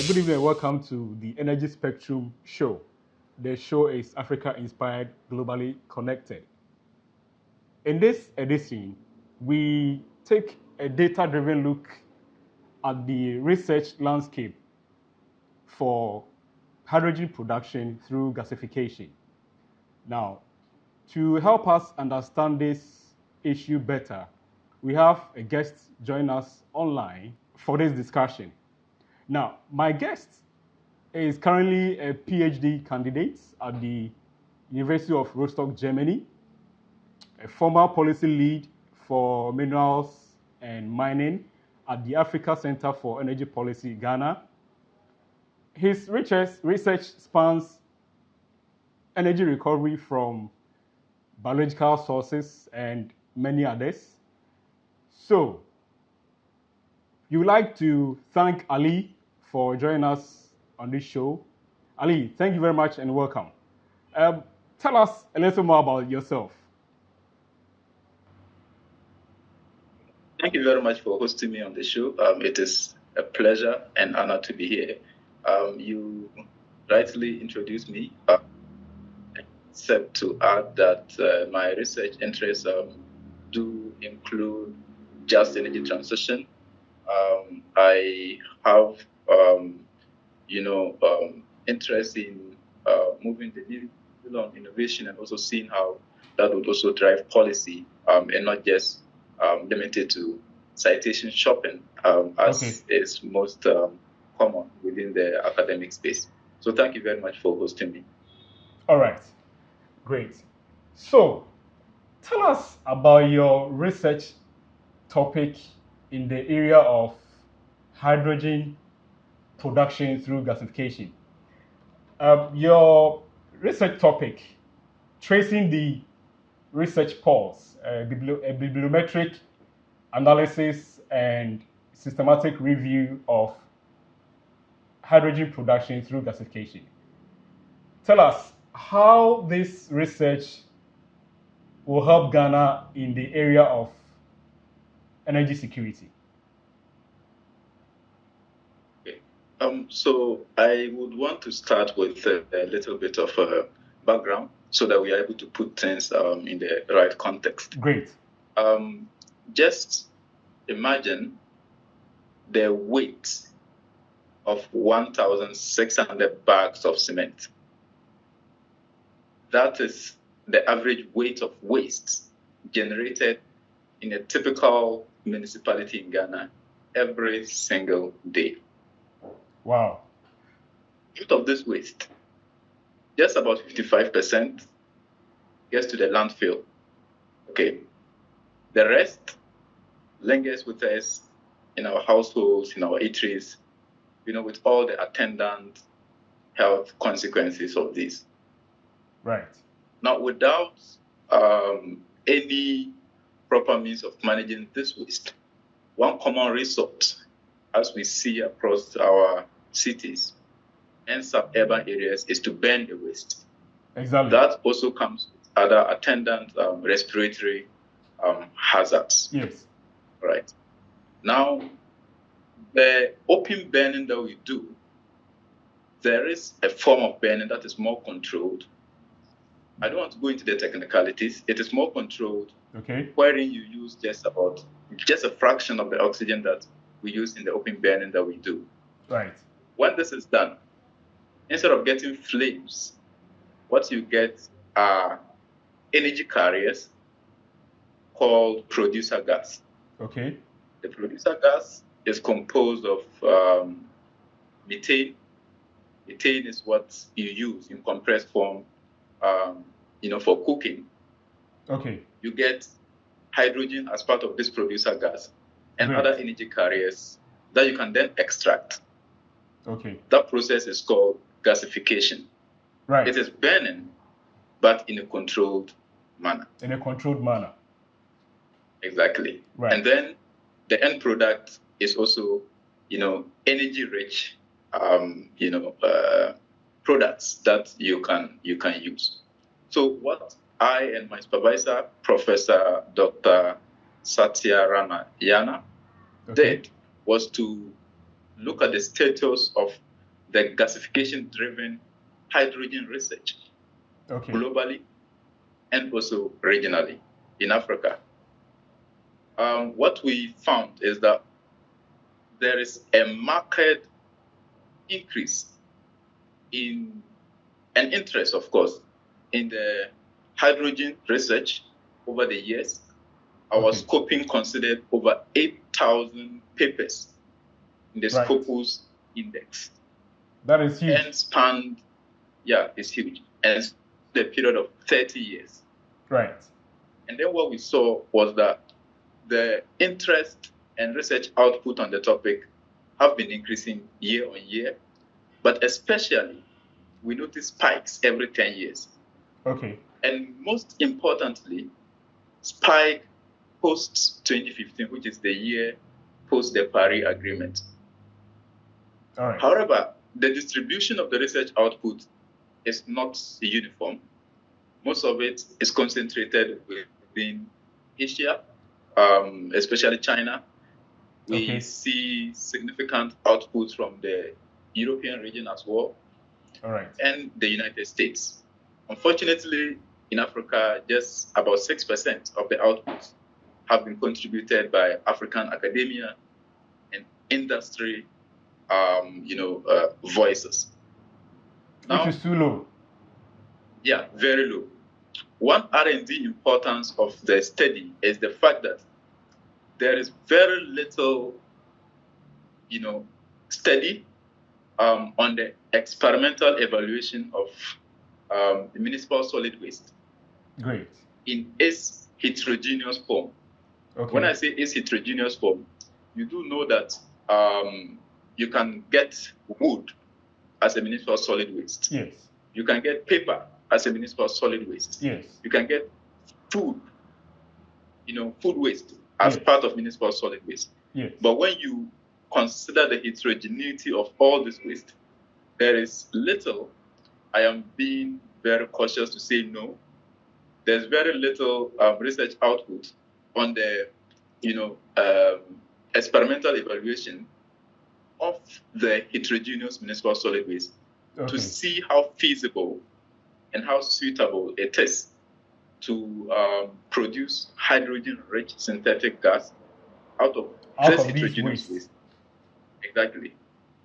Good evening and welcome to the Energy Spectrum show. The show is Africa inspired, globally connected. In this edition, we take a data driven look at the research landscape for hydrogen production through gasification. Now, to help us understand this issue better, we have a guest join us online for this discussion. Now, my guest is currently a PhD candidate at the University of Rostock, Germany, a former policy lead for minerals and mining at the Africa Center for Energy Policy, Ghana. His research spans energy recovery from biological sources and many others. So, you would like to thank Ali for joining us on this show. Ali, thank you very much and welcome. Tell us a little more about yourself. Thank you very much for hosting me on the show. It is a pleasure and honor to be here. You rightly introduced me, except to add that my research interests do include just energy transition. I have, interest in moving the needle on innovation and also seeing how that would also drive policy and not just limited to citation shopping as is most common within the academic space. So thank you very much for hosting me. All right, great. So tell us about your research topic in the area of hydrogen production through gasification. Your research topic, tracing the research pulse, a bibliometric analysis and systematic review of hydrogen production through gasification. Tell us how this research will help Ghana in the area of energy security. Okay. So I would want to start with a little bit of a background so that we are able to put things in the right context. Great. Just imagine the weight of 1,600 bags of cement. That is the average weight of waste generated in a typical municipality in Ghana every single day. Wow. Out of this waste, just about 55% gets to the landfill. Okay. The rest lingers with us in our households, in our eateries, with all the attendant health consequences of this. Right. Now, without any proper means of managing this waste, one common resort, as we see across our cities and suburban areas, is to burn the waste. Exactly. That also comes with other attendant respiratory hazards. Yes. Right. Now, the open burning that we do, there is a form of burning that is more controlled. I don't want to go into the technicalities. It is more controlled, wherein you use just a fraction of the oxygen that we use in the open burning that we do. Right. When this is done, instead of getting flames, what you get are energy carriers called producer gas. Okay. The producer gas is composed of methane. Methane is what you use in compressed form, for cooking. Okay. You get hydrogen as part of this producer gas and Great. other energy carriers that you can then extract. Okay. That process is called gasification. Right. It is burning, but in a controlled manner. In a controlled manner. Exactly. Right. And then the end product is also, energy-rich, products that you can use. So what I and my supervisor, Professor Dr. Satya Ramayana, did was to look at the status of the gasification-driven hydrogen research globally and also regionally in Africa. What we found is that there is a marked increase in an interest, of course, in the hydrogen research over the years. Our scoping considered over 8,000 papers in the Scopus Index. That is huge. And spanned, it's huge. And the period of 30 years. Right. And then what we saw was that the interest and research output on the topic have been increasing year on year, but especially we notice spikes every 10 years. Okay. And most importantly, spike post 2015, which is the year post the Paris Agreement. All right. However, the distribution of the research output is not uniform. Most of it is concentrated within Asia, especially China. We see significant output from the European region as well, and the United States. Unfortunately, in Africa, just about 6% of the outputs have been contributed by African academia and industry, voices. Now, which is too low. Yeah, very low. One R&D importance of the study is the fact that there is very little, study on the experimental evaluation of the municipal solid waste. Great. In its heterogeneous form. When I say its heterogeneous form, you do know that you can get wood as a municipal solid waste. Yes. You can get paper as a municipal solid waste. Yes. You can get food, food waste as part of municipal solid waste. Yes. But when you consider the heterogeneity of all this waste, there is little. I am being very cautious to say no. There's very little research output on the, experimental evaluation of the heterogeneous municipal solid waste to see how feasible and how suitable it is to produce hydrogen-rich synthetic gas out of this heterogeneous waste. Exactly.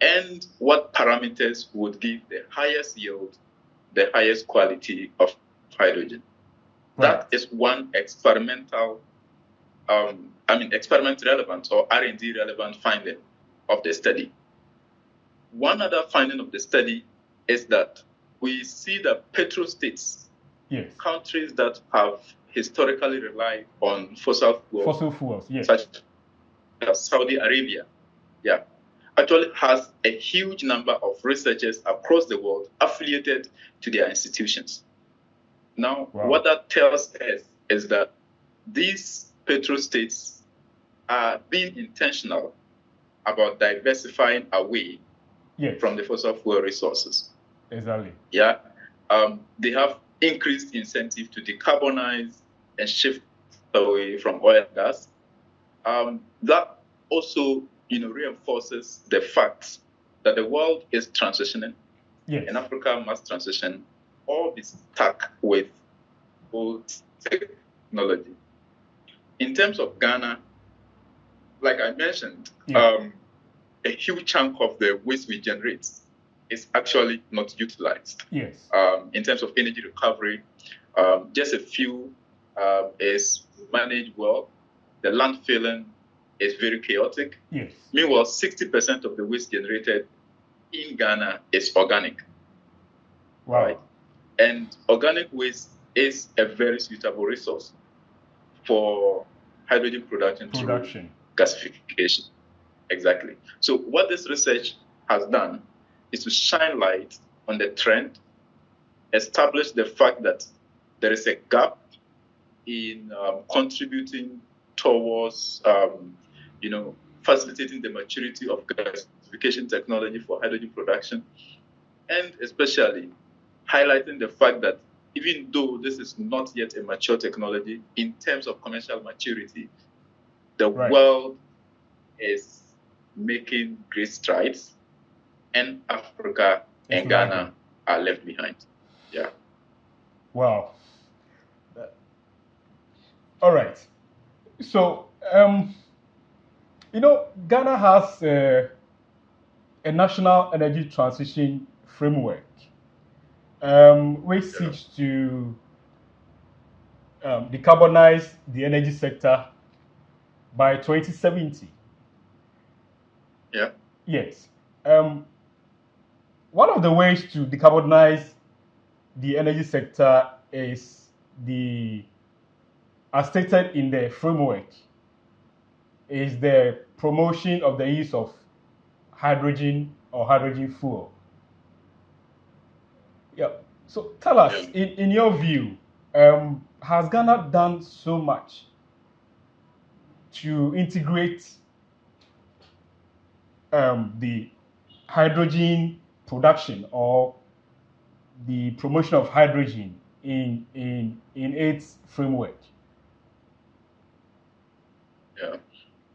And what parameters would give the highest yield, the highest quality of hydrogen. That is one experimental, experiment relevant or R&D relevant finding of the study. One other finding of the study is that we see that petrostates, countries that have historically relied on fossil fuels, such as Saudi Arabia, actually has a huge number of researchers across the world affiliated to their institutions. Now, what that tells us is that these petrostates are being intentional about diversifying away from the fossil fuel resources. Exactly. They have increased incentive to decarbonize and shift away from oil and gas. That also, reinforces the fact that the world is transitioning, and Africa must transition or be stuck with old technology. In terms of Ghana, like I mentioned, a huge chunk of the waste we generate is actually not utilized. In terms of energy recovery, just a few is managed well. The landfilling is very chaotic. Meanwhile, 60% of the waste generated in Ghana is organic. Right? And organic waste is a very suitable resource for hydrogen production through gasification. Exactly. So what this research has done is to shine light on the trend, establish the fact that there is a gap in contributing towards, facilitating the maturity of gasification technology for hydrogen production, and especially highlighting the fact that even though this is not yet a mature technology, in terms of commercial maturity, the world is making great strides. and Africa and Ghana are left behind. Yeah. Wow. All right. So, Ghana has a national energy transition framework, which seeks to decarbonize the energy sector by 2070. Yeah. Yes. One of the ways to decarbonize the energy sector is as stated in the framework, is the promotion of the use of hydrogen or hydrogen fuel. Yeah. So tell us, in your view, has Ghana done so much to integrate the hydrogen production or the promotion of hydrogen in its framework? Yeah.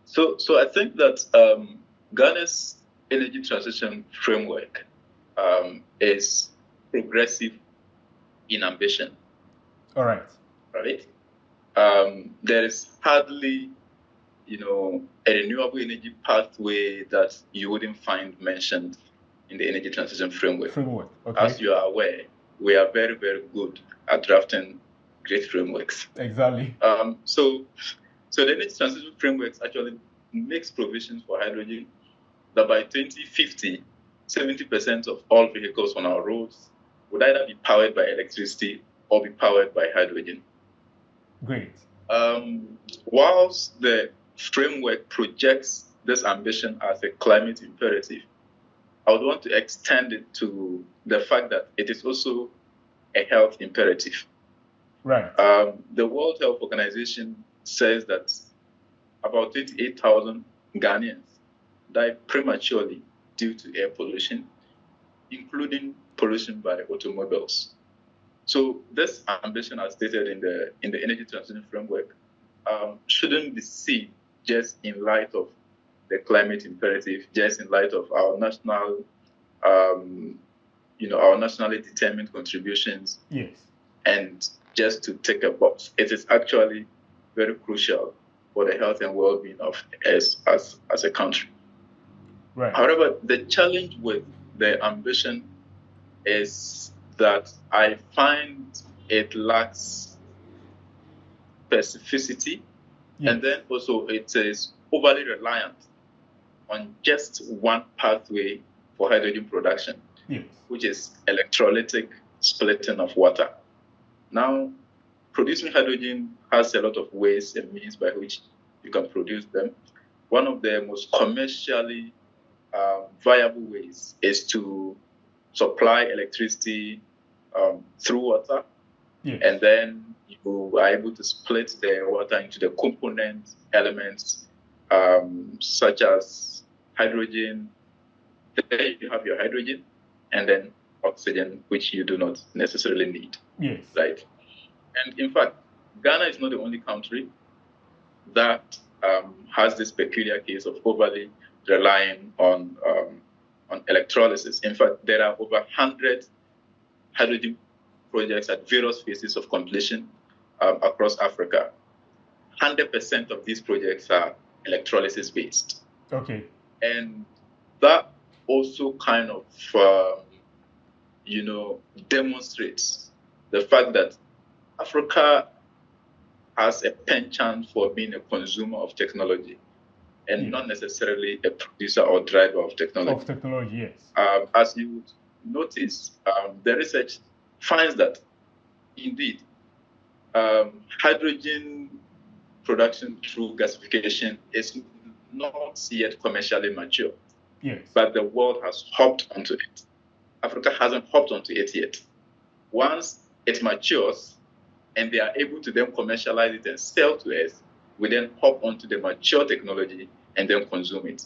So I think that Ghana's energy transition framework is progressive in ambition. All right. Right. There is hardly, a renewable energy pathway that you wouldn't find mentioned in the energy transition framework. Okay. As you are aware, we are very, very good at drafting great frameworks. Exactly. So the energy transition frameworks actually makes provisions for hydrogen that by 2050, 70% of all vehicles on our roads would either be powered by electricity or be powered by hydrogen. Great. Whilst the framework projects this ambition as a climate imperative, I would want to extend it to the fact that it is also a health imperative. Right. The World Health Organization says that about 28,000 Ghanaians die prematurely due to air pollution, including pollution by automobiles. So this ambition, as stated in the energy transition framework, shouldn't be seen just in light of the climate imperative, just in light of our national, our nationally determined contributions. Yes. And just to tick a box, it is actually very crucial for the health and well-being of us as a country. Right. However, the challenge with the ambition is that I find it lacks specificity, and then also it is overly reliant on just one pathway for hydrogen production, which is electrolytic splitting of water. Now, producing hydrogen has a lot of ways and means by which you can produce them. One of the most commercially viable ways is to supply electricity through water, and then you are able to split the water into the component elements such as hydrogen. Then you have your hydrogen, and then oxygen, which you do not necessarily need. Yes. Right. And in fact, Ghana is not the only country that has this peculiar case of overly relying on electrolysis. In fact, there are over 100 hydrogen projects at various phases of completion across Africa. 100% of these projects are electrolysis based. Okay. And that also kind of, demonstrates the fact that Africa has a penchant for being a consumer of technology and not necessarily a producer or driver of technology. Yes. As you would notice, the research finds that indeed hydrogen production through gasification is not yet commercially mature. Yes. But the world has hopped onto it. Africa hasn't hopped onto it yet. Once it matures and they are able to then commercialize it and sell to us, we then hop onto the mature technology and then consume it.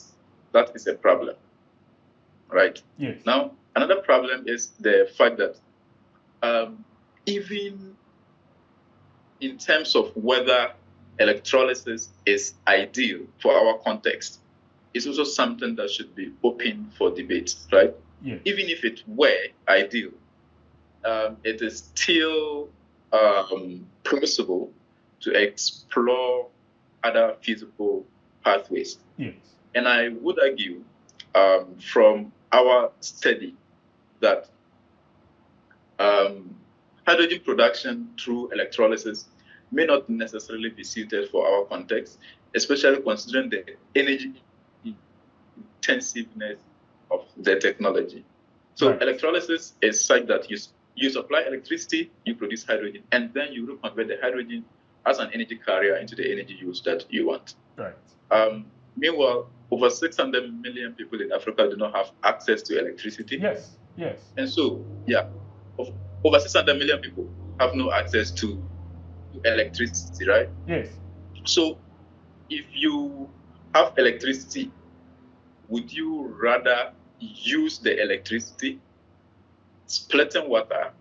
That is a problem, right? Yes. Now, another problem is the fact that even in terms of whether electrolysis is ideal for our context, is also something that should be open for debate, right? Yes. Even if it were ideal, it is still possible to explore other feasible pathways. Yes. And I would argue from our study that hydrogen production through electrolysis may not necessarily be suited for our context, especially considering the energy intensiveness of the technology. So Right. electrolysis is such that you supply electricity, you produce hydrogen, and then you reconvert the hydrogen as an energy carrier into the energy use that you want. Right. Meanwhile, over 600 million people in Africa do not have access to electricity. Yes. Yes. And so, yeah, over 600 million people have no access to electricity, right? Yes. So, if you have electricity, would you rather use the electricity splitting water,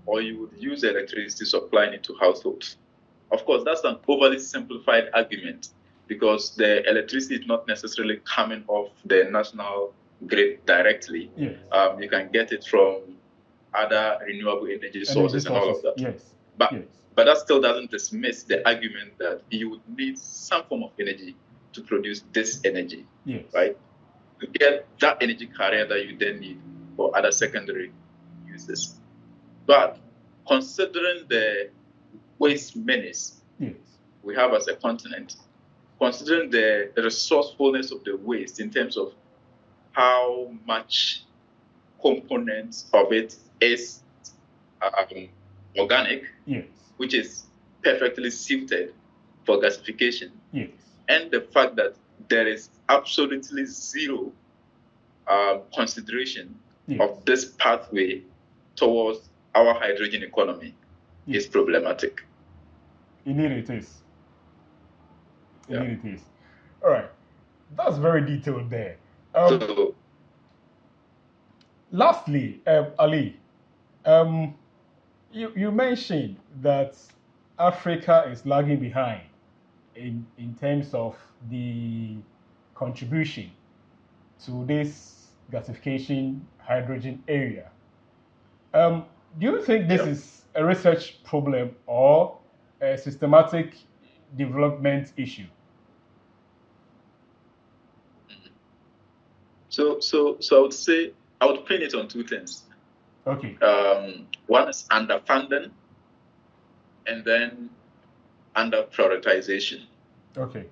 or you would use the electricity supplying it to households? Of course, that's an overly simplified argument because the electricity is not necessarily coming off the national grid directly. Yes. You can get it from other renewable energy sources and all of that. Yes. But yes. But that still doesn't dismiss the argument that you would need some form of energy to produce this energy, yes. right? To get that energy carrier that you then need for other secondary uses. But considering the waste menace yes. we have as a continent, considering the resourcefulness of the waste in terms of how much components of it is organic, yes. which is perfectly suited for gasification, yes. and the fact that there is absolutely zero consideration yes. of this pathway towards our hydrogen economy yes. is problematic. Indeed it is. Indeed it is. All right. That's very detailed there. So, lastly, Ali, you mentioned that Africa is lagging behind in terms of the contribution to this gasification hydrogen area. Do you think this is a research problem or a systematic development issue? So I would say I would pin it on two things. Okay. One is underfunding, and then under prioritization. Okay.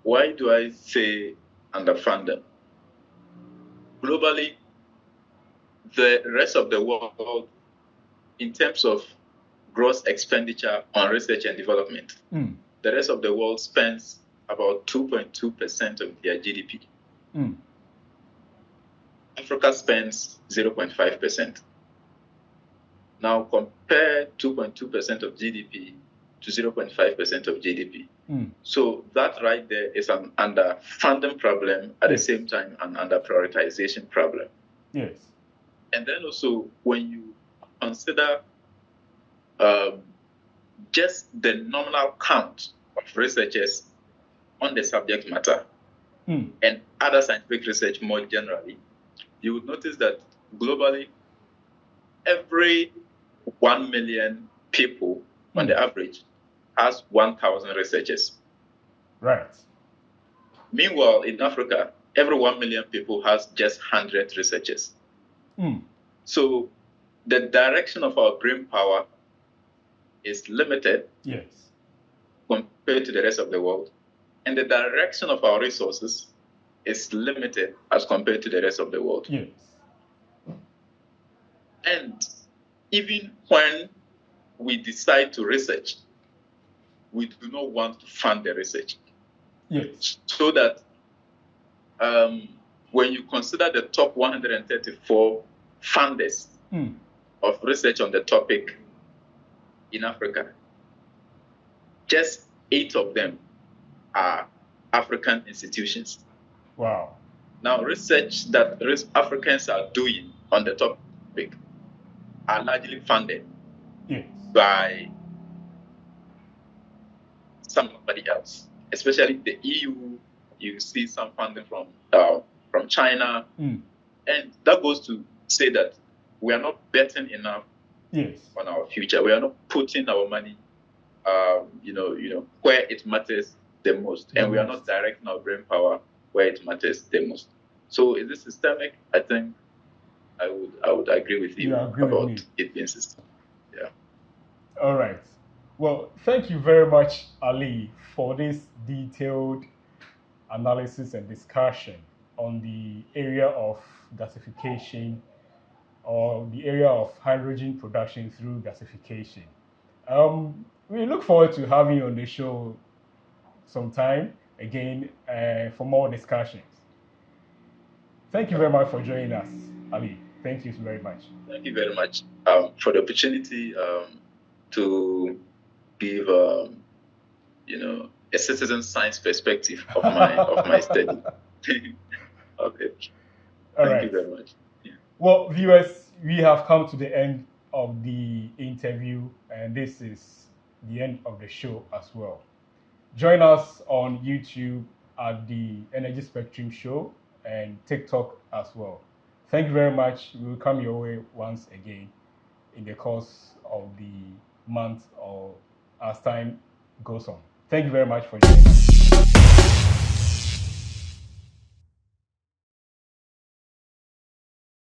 Why do I say underfunding? Globally, the rest of the world, in terms of gross expenditure on research and development, the rest of the world spends about 2.2% of their GDP. Africa spends 0.5%. Now compare 2.2% of GDP to 0.5% of GDP. So that right there is an underfunding problem, at the same time an under-prioritization problem. Yes. And then also when you consider just the nominal count of researchers on the subject matter and other scientific research more generally, you would notice that globally, every 1 million people on the average has 1,000 researchers. Right. Meanwhile, in Africa, every 1 million people has just 100 researchers. So the direction of our brain power is limited compared to the rest of the world. And the direction of our resources is limited as compared to the rest of the world. Yes. And even when we decide to research, we do not want to fund the research. Yes. So that when you consider the top 134 funders of research on the topic in Africa, just 8 of them are African institutions. Wow. Now, research that Africans are doing on the topic are largely funded by somebody else, especially the EU, you see some funding from China, and that goes to say that we are not betting enough on our future. We are not putting our money, where it matters the most, and we are not directing our brain power where it matters the most. So, is this systemic? I think I would agree with you about it being systemic. Yeah. All right. Well, thank you very much, Ali, for this detailed analysis and discussion on the area of gasification or the area of hydrogen production through gasification. We look forward to having you on the show sometime again for more discussions. Thank you very much for joining us, Ali. Thank you very much. Thank you very much for the opportunity to give a citizen science perspective of my study. Okay. Thank you very much. Yeah. Well, viewers, we have come to the end of the interview, and this is the end of the show as well. Join us on YouTube at the Energy Spectrum Show and TikTok as well. Thank you very much. We will come your way once again in the course of the month or as time goes on. Thank you very much for joining us.